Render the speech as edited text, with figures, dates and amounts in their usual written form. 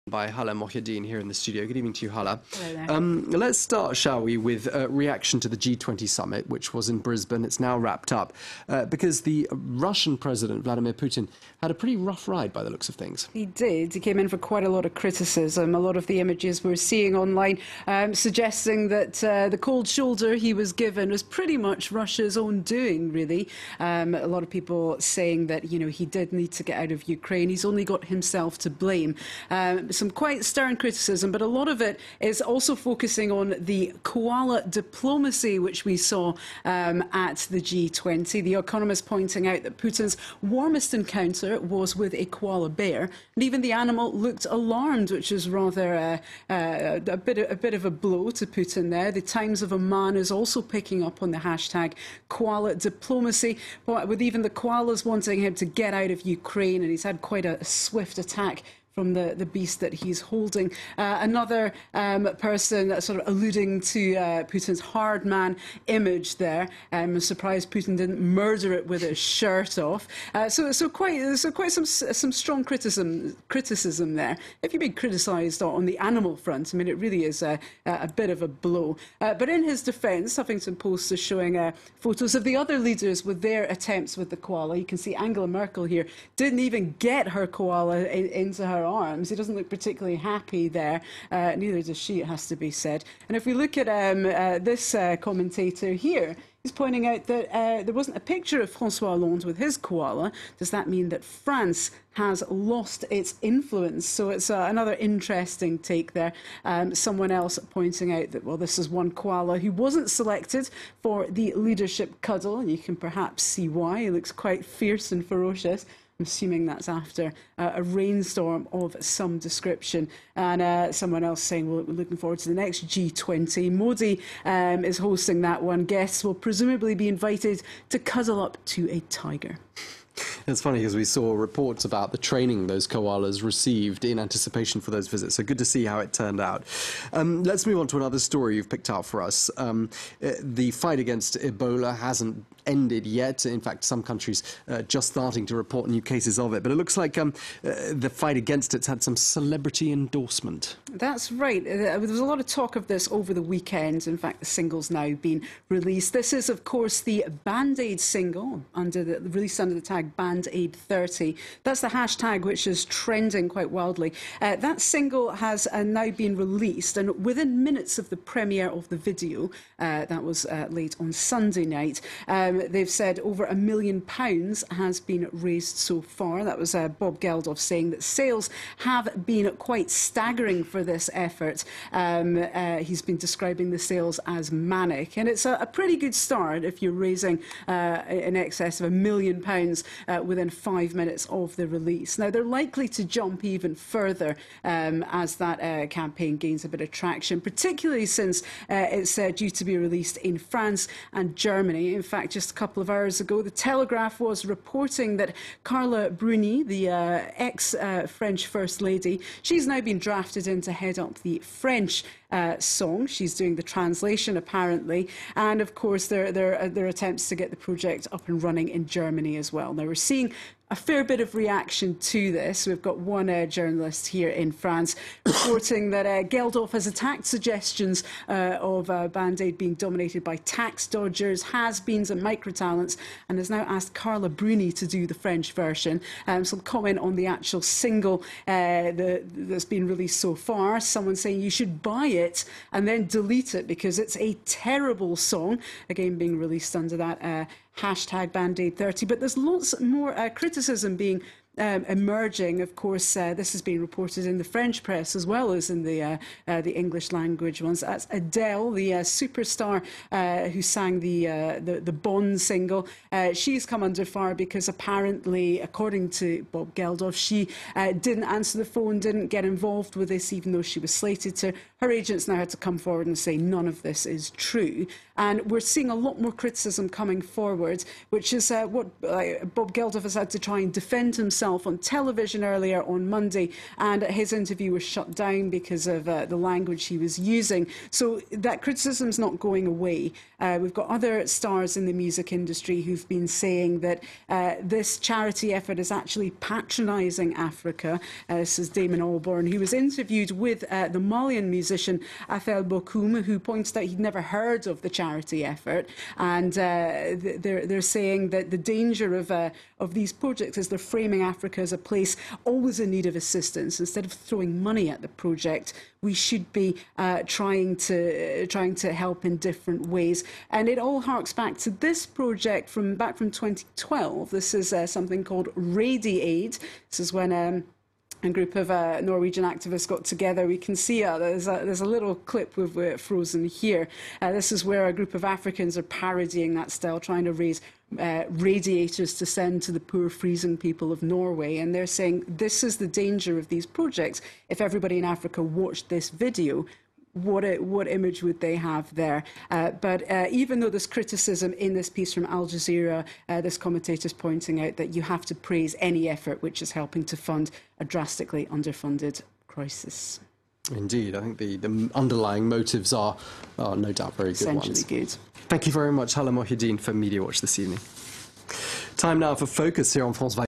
by Hala Mohyeddin here in the studio. Good evening to you, Hala. Hello there. Let's start, shall we, with a reaction to the G20 summit, which was in Brisbane. It's now wrapped up because the Russian President, Vladimir Putin, had a pretty rough ride by the looks of things. He did. He came in for quite a lot of criticism. A lot of the images we're seeing online suggesting that the cold shoulder he was given was pretty much Russia's own doing, really. A lot of people saying that, you know, he did need to get out of Ukraine. He's only got himself to blame. Some quite stern criticism, but a lot of it is also focusing on the koala diplomacy which we saw at the G20. The Economist pointing out that Putin's warmest encounter was with a koala bear, and even the animal looked alarmed, which is rather a bit of a blow to Putin there. The Times of Oman is also picking up on the hashtag koala diplomacy, with even the koalas wanting him to get out of Ukraine, and he's had quite a swift attack from the beast that he's holding. Another person sort of alluding to Putin's hard man image there. I'm surprised Putin didn't murder it with his shirt off. So quite some strong criticism there. If you've been criticised on the animal front, I mean, it really is a bit of a blow. But in his defence, Huffington Post is showing photos of the other leaders with their attempts with the koala. You can see Angela Merkel here didn't even get her koala into her arms. He doesn't look particularly happy there. Neither does she, it has to be said. And if we look at this commentator here, he's pointing out that there wasn't a picture of François Hollande with his koala. Does that mean that France has lost its influence? So it's another interesting take there. Someone else pointing out that, well, this is one koala who wasn't selected for the leadership cuddle, and you can perhaps see why. He looks quite fierce and ferocious. I'm assuming that's after a rainstorm of some description. And someone else saying, well, we're looking forward to the next G20. Modi is hosting that one. Guests will presumably be invited to cuddle up to a tiger. It's funny because we saw reports about the training those koalas received in anticipation for those visits. So good to see how it turned out. Let's move on to another story you've picked out for us. The fight against Ebola hasn't ended yet. In fact, some countries just starting to report new cases of it. But it looks like the fight against it's had some celebrity endorsement. That's right. There was a lot of talk of this over the weekend. In fact, the single's now been released. This is, of course, the Band-Aid single released under the tag Band-Aid 30. That's the hashtag which is trending quite wildly. That single has now been released, and within minutes of the premiere of the video, that was late on Sunday night, they've said over £1 million has been raised so far. That was Bob Geldof saying that sales have been quite staggering for this effort. He's been describing the sales as manic, and it's a pretty good start if you're raising in excess of £1 million within 5 minutes of the release. Now, they're likely to jump even further as that campaign gains a bit of traction, particularly since it's due to be released in France and Germany. In fact, just a couple of hours ago, The Telegraph was reporting that Carla Bruni, the ex-French First Lady, she's now been drafted in to head up the French song. She's doing the translation, apparently. And, of course, there are attempts to get the project up and running in Germany as well. Now, we're seeing a fair bit of reaction to this. We've got one journalist here in France reporting that Geldof has attacked suggestions of Band-Aid being dominated by tax dodgers, has-beens and microtalents, and has now asked Carla Bruni to do the French version. Some comment on the actual single that's been released so far. Someone saying you should buy it and then delete it because it's a terrible song. Again, being released under that hashtag Band-Aid 30. But there's lots more criticism being emerging. Of course, this has been reported in the French press as well as in the English language ones. That's Adele, the superstar who sang the Bond single. She's come under fire because apparently, according to Bob Geldof, she didn't answer the phone, didn't get involved with this, even though she was slated to. Her agents now had to come forward and say none of this is true. And we're seeing a lot more criticism coming forward, which is what Bob Geldof has had to try and defend himself himself on television earlier on Monday, and his interview was shut down because of the language he was using. So that criticism's not going away. We've got other stars in the music industry who've been saying that this charity effort is actually patronising Africa. This is Damon Albarn, who was interviewed with the Malian musician Afel Bokoum, who pointed out he'd never heard of the charity effort, and they're saying that the danger of these projects is they're framing Africa as a place always in need of assistance. Instead of throwing money at the project, we should be trying to help in different ways. And it all harks back to this project from 2012. This is something called Radiaid. This is when a group of Norwegian activists got together. We can see there's a little clip with frozen here. This is where a group of Africans are parodying that style, trying to raise radiators to send to the poor freezing people of Norway. And they're saying this is the danger of these projects. If everybody in Africa watched this video, what image would they have there? But even though there's criticism in this piece from Al Jazeera, this commentator's pointing out that you have to praise any effort which is helping to fund a drastically underfunded crisis. Indeed, I think the underlying motives are no doubt very good ones. Essentially good. Thank you very much, Hala Mohyeddin, for MediaWatch this evening. Time now for Focus here on France 24.